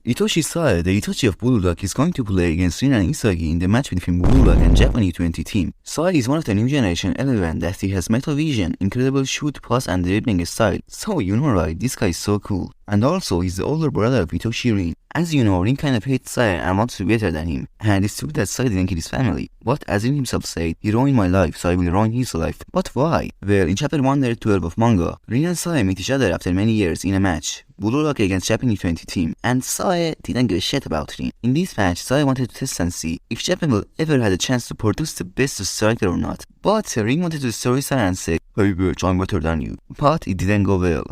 Itoshi Sae, the Itachi of Blue Lock, is going to play against Rin and Isagi in the match between Blue Lock and Japan U20 team. Sae is one of the new generation 11 that he has metal vision, incredible shoot, pass and dribbling style. So you know right, this guy is so cool. And also he's the older brother of Itoshi Rin. As you know, Rin kind of hates Sae and wants to be better than him. And it's true that Sae didn't kill his family. But as Rin himself said, he ruined my life, so I will ruin his life. But why? Well, in chapter 112 of manga, Rin and Sae meet each other after many years in a match. Blue Lock against Japan U20 team, and Sae didn't give a shit about Rin. In this match, Sae wanted to test and see if Japan will ever had a chance to produce the best striker or not. But Rin wanted to destroy Sae and say, "Hey bitch, I'm better than you." But it didn't go well.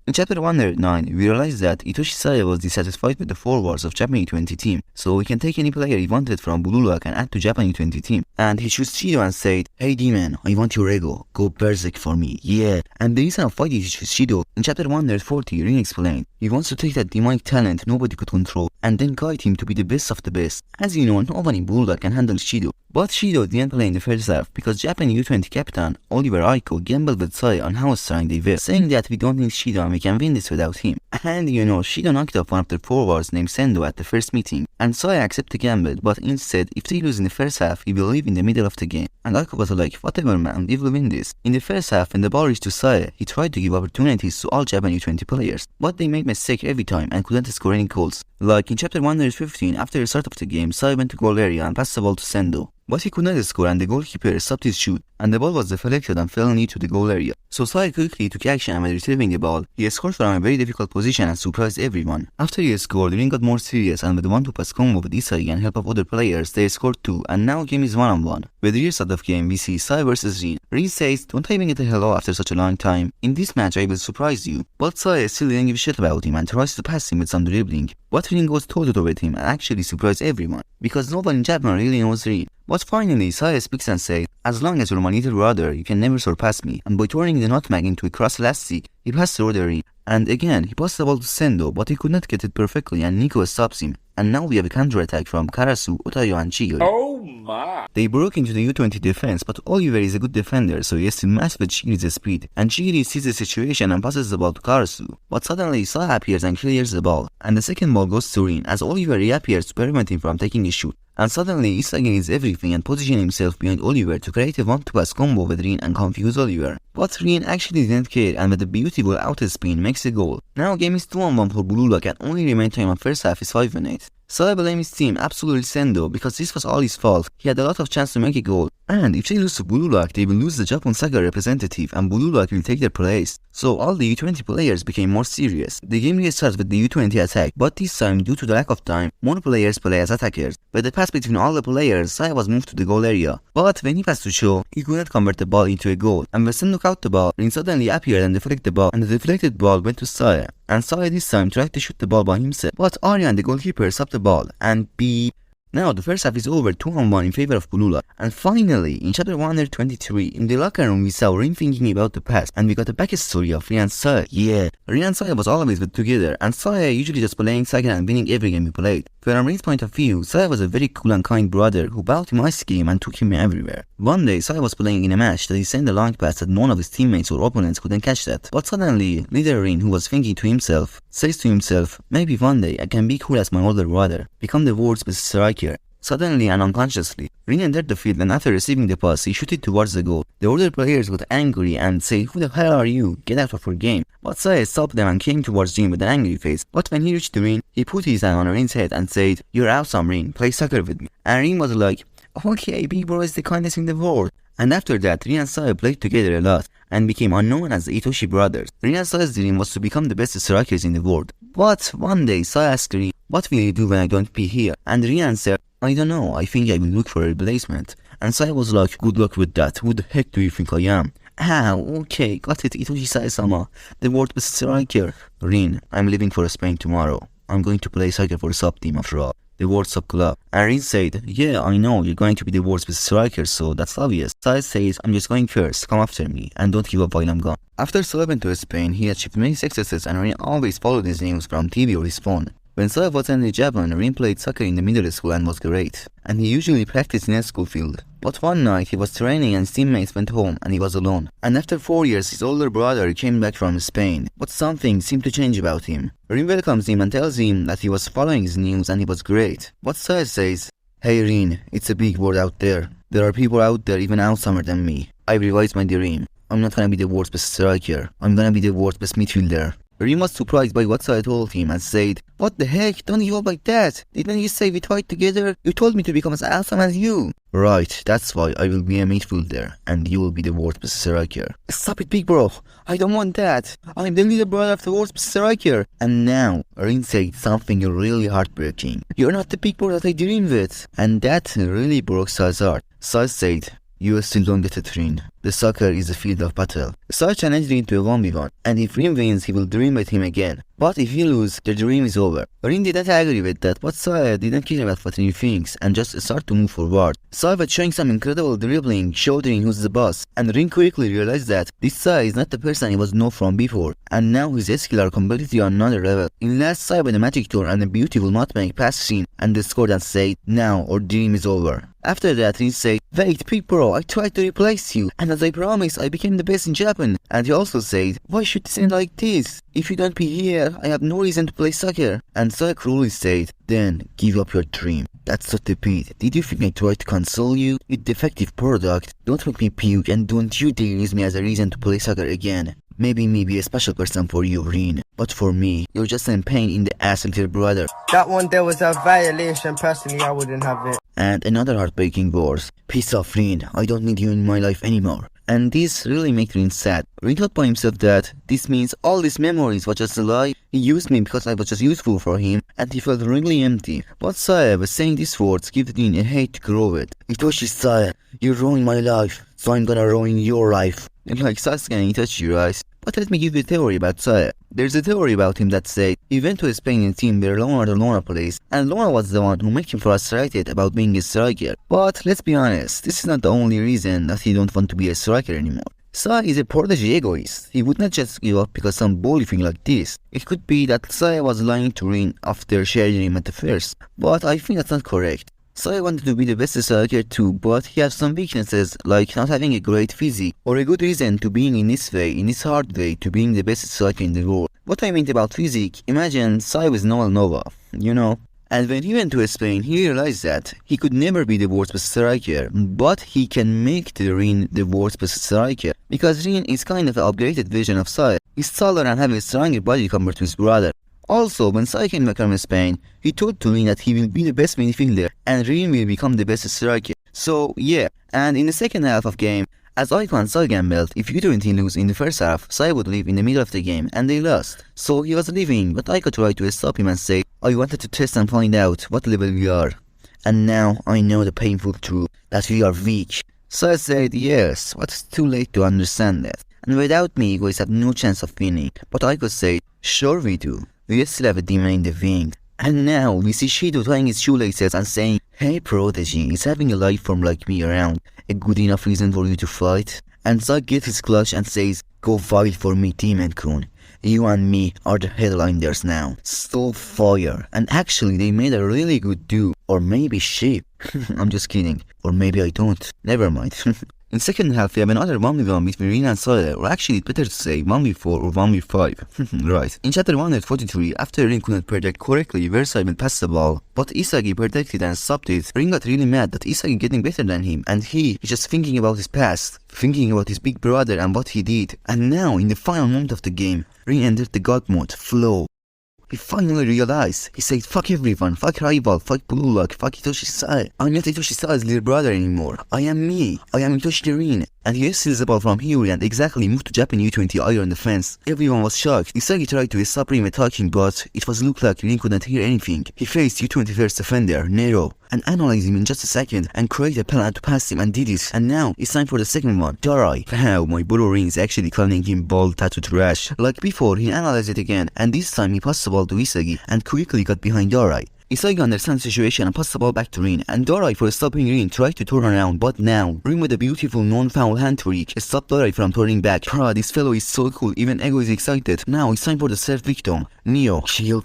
In chapter 109, we realized that Itoshi Sae was dissatisfied with the forwards of Japan U20 team, so he can take any player he wanted from Blue Lock and add to Japan U20 team. And he chose Shidou and said, "Hey demon, I want your ego, go berserk for me, yeah." And the reason of why he chose Shidou, in chapter 140, Rin explained, he wants to take that demonic talent nobody could control, and then guide him to be the best of the best. As you know, no one in Blue Lock can handle Shidou. But Shidou didn't play in the first half because Japan U20 captain Oliver Aiko gambled with Sae on how strong they were, saying that we don't need Shidou and we can win this without him. And you know, Shidou knocked off one of their forwards named Sendo at the first meeting, and Sae accepted the gamble, but instead, if they lose in the first half, he will leave in the middle of the game. And Aiko was like, "Whatever man, we will win this." In the first half, when the ball reached to Sae, he tried to give opportunities to all Japan U20 players, but they made mistakes every time and couldn't score any goals. Like in chapter 115, after the start of the game, Sae went to goal area and passed the ball to Sendo. But he could not score and the goalkeeper stopped his shoot, and the ball was deflected and fell into the goal area. So Sae quickly took action and when retrieving the ball, he scored from a very difficult position and surprised everyone. After he scored, Rin got more serious and with the 1-2 combo with Isagi and help of other players, they scored 2 and now game is 1-on-1. With the rear side of game, we see Sae vs Rin. Rin says, "Don't I even get a hello after such a long time? In this match I will surprise you." But Sae still didn't give a shit about him and tries to pass him with some dribbling. But Rin goes toe-to-toe with him and actually surprised everyone, because no one in Japan really knows Rin. But finally, Sae speaks and says, "As long as you're my little brother, you can never surpass me." And by turning the nutmeg into a cross elastic, he passed through the ring. And again, he passed the ball to Sendo, but he could not get it perfectly and Nico stops him. And now we have a counter-attack from Karasu, Otayo and Chigiri. Oh my! They broke into the U20 defense, but Oliver is a good defender, so he has to match with Chigiri's speed. And Chigiri sees the situation and passes the ball to Karasu. But suddenly Sae appears and clears the ball, and the second ball goes to Rin as Oliver reappears to prevent him from taking a shoot. And suddenly Isagi needs everything and positions himself behind Oliver to create a 1-2 combo with Rin and confuse Oliver. But Rin actually didn't care and with a beautiful outer spin makes a goal. Now game is 2-on-1 for Blue Lock and only remaining time on first half is 5 minutes. Sae blamed his team, absolutely Sendo, because this was all his fault. He had a lot of chance to make a goal. And if they lose to Blue Lock, they will lose the Japan Saga representative and Blue Lock will take their place. So all the U20 players became more serious. The game restarts with the U20 attack, but this time due to the lack of time, more players play as attackers. With the pass between all the players, Sae was moved to the goal area. But when he passed to Sho, he could not convert the ball into a goal. And when Sendo caught the ball, Rin suddenly appeared and deflected the ball, and the deflected ball went to Sae. And Sae this time tried to shoot the ball by himself, but Arya and the goalkeeper stopped the ball, and beep. Now the first half is over 2-on-1 in favor of Blue Lock. And finally, in chapter 123, in the locker room we saw Rin thinking about the past and we got the backstory of Rin and Sae. Yeah, Rin and Sae was always with together and Sae usually just playing second and winning every game he played. From Rin's point of view, Sae was a very cool and kind brother who bought him ice cream and took him everywhere. One day, Sae was playing in a match that he sent a long pass that none of his teammates or opponents couldn't catch that. But suddenly, leader Rin, who was thinking to himself, says to himself, "Maybe one day I can be cool as my older brother, become the world's best striker." Suddenly and unconsciously, Rin entered the field and after receiving the pass, he shot it towards the goal. The other players got angry and say, "Who the hell are you? Get out of our game." But Sae stopped them and came towards Rin with an angry face. But when he reached Rin, he put his hand on Rin's head and said, "You're awesome Rin, play soccer with me." And Rin was like, "Okay, big bro is the kindest in the world." And after that, Rin and Sae played together a lot and became unknown as the Itoshi Brothers. Rin and Sae's dream was to become the best strikers in the world. But one day, Sae asked Rin, "What will you do when I don't be here?" And Rin answered, "I don't know, I think I will look for a replacement." And Sae was like, "Good luck with that, who the heck do you think I am?" "Ah, okay, got it, Itoshi Sae-sama, the world's best striker." "Rin, I'm leaving for Spain tomorrow. I'm going to play soccer for a sub team after all, the world sub club." And Rin said, "Yeah, I know, you're going to be the world's best striker, so that's obvious." Sae says, "I'm just going first, come after me, and don't give up while I'm gone." After Sae went to Spain, he achieved many successes and Rin always followed his news from TV or his phone. When Sae was in Japan, Rin played soccer in the middle school and was great. and he usually practiced in a school field. But one night he was training and his teammates went home and he was alone. And after 4 years his older brother came back from Spain, but something seemed to change about him. Rin welcomes him and tells him that he was following his news and he was great. But Sae says, "Hey Rin, it's a big world out there. There are people out there even handsomer than me. I revised my dream. I'm not gonna be the world's best striker. I'm gonna be the world's best midfielder." Rin was surprised by what Sae told him and said, "What the heck? Don't give up like that. Didn't you say we fight together? You told me to become as awesome as you." "Right, that's why I will be a midfielder and you will be the world's best striker." "Stop it, big bro. I don't want that. I'm the little brother of the world's best striker." And now, Rin said something really heartbreaking. "You're not the big bro that I dreamed with." And that really broke Sae's heart. Sae said, "You still don't get it, Rin. The soccer is a field of battle." Sae challenged Rin to a 1v1, and if Rin wins, he will dream with him again. But if he loses, the dream is over. Rin didn't agree with that, but Sae didn't care about what Rin thinks and just started to move forward. Sae was showing some incredible dribbling, showed Rin who's the boss, and Rin quickly realized that this Sae is not the person he was known from before, and now his skills are completely on another level. In last Sae with a magic tour and a beautiful nutmeg pass scene, and the score that said, "Now our dream is over." After that, Rin said, "Wait, big bro, I tried to replace you, and as I promised, I became the best in Japan." And he also said, "Why should this end like this? If you don't be here, I have no reason to play soccer." And Sae cruelly said, "Then give up your dream. That's so stupid. Did you think I tried to console you? You defective product. Don't make me puke and don't you dare use me as a reason to play soccer again. Maybe me be a special person for you, Rin. But for me, you're just a pain in the ass little brother." That one there was a violation. Personally, I wouldn't have it. And another heartbreaking verse. "Peace off, Rin. I don't need you in my life anymore." And this really made Rin sad. Rin thought by himself that this means all these memories were just a lie. He used me because I was just useful for him, and he felt really empty. But Sae was saying these words gave Rin a hate to grow with. "Itoshi Sae, you ruined my life, so I'm gonna ruin your life." Like Sasuke and Itachi, right? But let me give you a theory about Sae. There's a theory about him that says he went to a Spain team where Lona plays, and Lona was the one who made him frustrated about being a striker. But let's be honest, this is not the only reason that he don't want to be a striker anymore. Sae is a prodigy egoist. He would not just give up because some bully thing like this. It could be that Sae was lying to Rin after sharing him at the first, but I think that's not correct. Sae wanted to be the best striker too, but he has some weaknesses like not having a great physique or a good reason to being in this way, in this hard way, to being the best striker in the world. What I meant about physique, imagine Sae with Noel Nova, you know? And when he went to Spain, he realized that he could never be the world's best striker, but he can make the Rin the world's best striker, because Rin is kind of an upgraded version of Sae. He's taller and having a stronger body compared to his brother. Also, when Sae came back from Spain, he told to Rin that he will be the best midfielder and Rin will become the best striker. So yeah, and in the second half of game, as Aiko and Sae gambled, if Yuto didn't lose in the first half, Sae would leave in the middle of the game and they lost. So he was leaving, but Aiko tried to stop him and say, "I wanted to test and find out what level we are. And now I know the painful truth, that we are weak." Sae said yes, but it's too late to understand that. And without me, you guys have no chance of winning. But Aiko said, "Sure we do. We still have a demon in the wing." And now we see Shidou tying his shoelaces and saying, "Hey prodigy, is having a life form like me around a good enough reason for you to fight?" And Sae gets his clutch and says, "Go fight for me, Demon-kun. You and me are the headliners now." So fire. And actually they made a really good duo. Or maybe sheep. I'm just kidding. Or maybe I don't. Never mind. In second half, we have another 1v1 between Rin and Sae, or actually it's better to say 1v4 or 1v5. Right. In chapter 143, after Rin couldn't predict correctly where Sae will pass the ball, but Isagi predicted and stopped it, Rin got really mad that Isagi getting better than him, and he is just thinking about his past, thinking about his big brother and what he did. And now, in the final moment of the game, Rin entered the god mode, flow. He finally realized. He said, "Fuck everyone, fuck rival, fuck blue lock, fuck Itoshi Sae. I'm not Itoshi Sae's little brother anymore. I am me. I am Itoshi Rin." And he steals the ball from Hiyori and exactly moved to Japan U20 iron defense. Everyone was shocked. Isagi tried to stop Rin attacking, but it was looked like Rin couldn't hear anything. He faced U20 first defender, Nero, and analyzed him in just a second and created a plan to pass him and did it. And now it's time for the second one, Darai. Wow, my Boro Rin is actually calling him bald tattoo trash. Like before, he analyzed it again, and this time he passed the ball to Isagi and quickly got behind Darai. Isagi understands the situation and passes the ball back to Rin, and Dorai, for stopping Rin, tries to turn around, but now Rin with a beautiful non-foul hand trick stops Dorai from turning back. Bruh, this fellow is so cool, even Ego is excited. Now it's time for the third victim, Neo. Chill.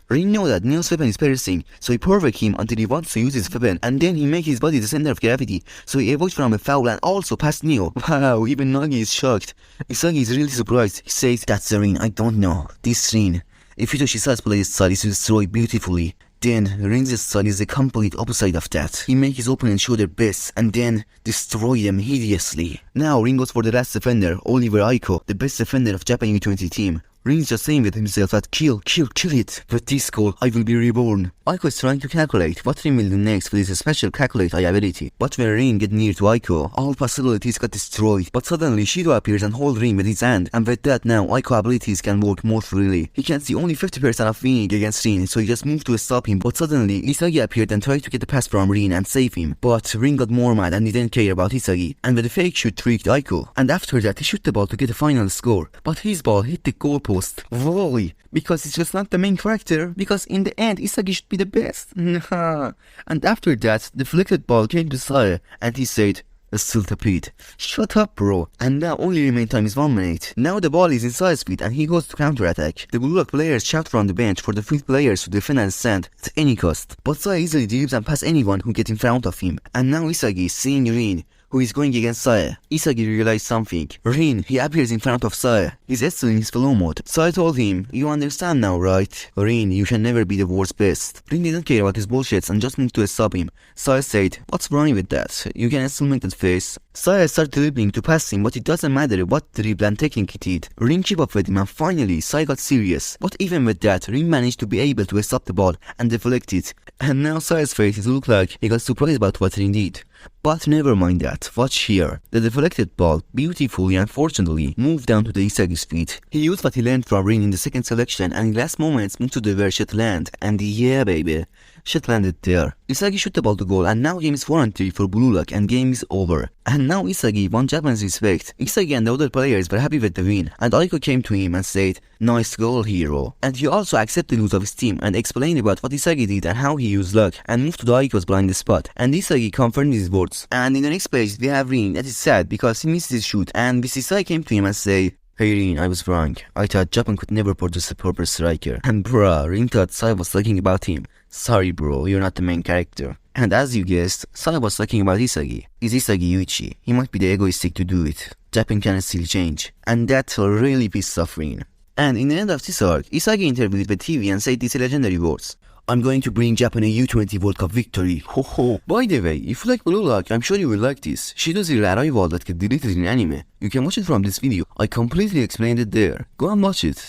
Rin knows that Neo's weapon is piercing, so he provoke him until he wants to use his weapon, and then he makes his body the center of gravity, so he avoids from a foul and also past Neo. Wow, even Nagi is shocked. Isagi is really surprised. He says, "That's the Rin, I don't know. This Rin. If Itoshi Sae's blade style is destroyed beautifully, then Rin's style is the complete opposite of that. He makes his opponent show their best and then destroy them hideously." Now Rin goes for the last defender, Oliver Aiko, the best defender of Japan U20 team. Rin's just saying with himself that kill it. With this goal, I will be reborn. Aiko is trying to calculate what Rin will do next with his special calculate eye ability. But when Rin get near to Aiko, all possibilities got destroyed. But suddenly Shidou appears and holds Rin with his hand. And with that now, Aiko abilities can work more freely. He can see only 50% of winning against Rin, so he just moved to stop him. But suddenly, Isagi appeared and tried to get the pass from Rin and save him. But Rin got more mad and he didn't care about Isagi. And with the fake shoot tricked Aiko. And after that, he shot the ball to get a final score. But his ball hit the goalpost. Why? Because it's just not the main character. Because in the end, Isagi should be the best. And after that, the deflected ball came to Sae, and he said, "Still tapete." Shut up, bro. And now only remain time is 1 minute. Now the ball is in Sae's feet and he goes to counterattack. The Blue Lock players shout from the bench for the field players to defend and stand at any cost. But Sae easily dribbles and passes anyone who gets in front of him. And now Isagi is seeing Rin, who is going against Sae. Isagi realized something. Rin, he appears in front of Sae. He's still in his flow mode. Sae told him, "You understand now, right? Rin, you can never be the world's best." Rin didn't care about his bullshits and just moved to stop him. Sae said, "What's wrong with that? You can still make that face." Sae started dribbling to pass him, but it doesn't matter what dribble and technique he did. Rin kept up with him and finally Sae got serious. But even with that, Rin managed to be able to stop the ball and deflect it. And now Sae's face looked like he got surprised about what Rin did. But never mind that, watch here. The deflected ball, beautifully and fortunately, moved down to the Isagi's feet. He used what he learned from Rin in the second selection and in last moments moved to the where shit land. And yeah baby, shit landed there. Isagi shot the ball to goal and now game is 4-3 for Blue Lock and game is over. And now Isagi won Japan's respect. Isagi and the other players were happy with the win and Aiko came to him and said, "Nice goal, hero." And he also accepted the lose of his team and explained about what Isagi did and how he used luck and moved to the Aiko's blind spot. And Isagi confirmed his words. And in the next place we have Rin that is sad because he missed his shoot and Isagi came to him and say, "Hey Rin, I was wrong. I thought Japan could never produce a proper striker." And bruh, Rin thought Sae was talking about him. Sorry bro, you're not the main character. And as you guessed, Sae was talking about Isagi. Is Isagi Yuichi? He might be the egoistic to do it. Japan can still change. And that really pissed off Rin. And in the end of this arc, Isagi interviewed with TV and said these legendary words. "I'm going to bring Japan a U20 World Cup victory. Ho ho." By the way, if you like Blue Lock, I'm sure you will like this. Shidou's real arrival that get deleted in anime. You can watch it from this video. I completely explained it there. Go and watch it.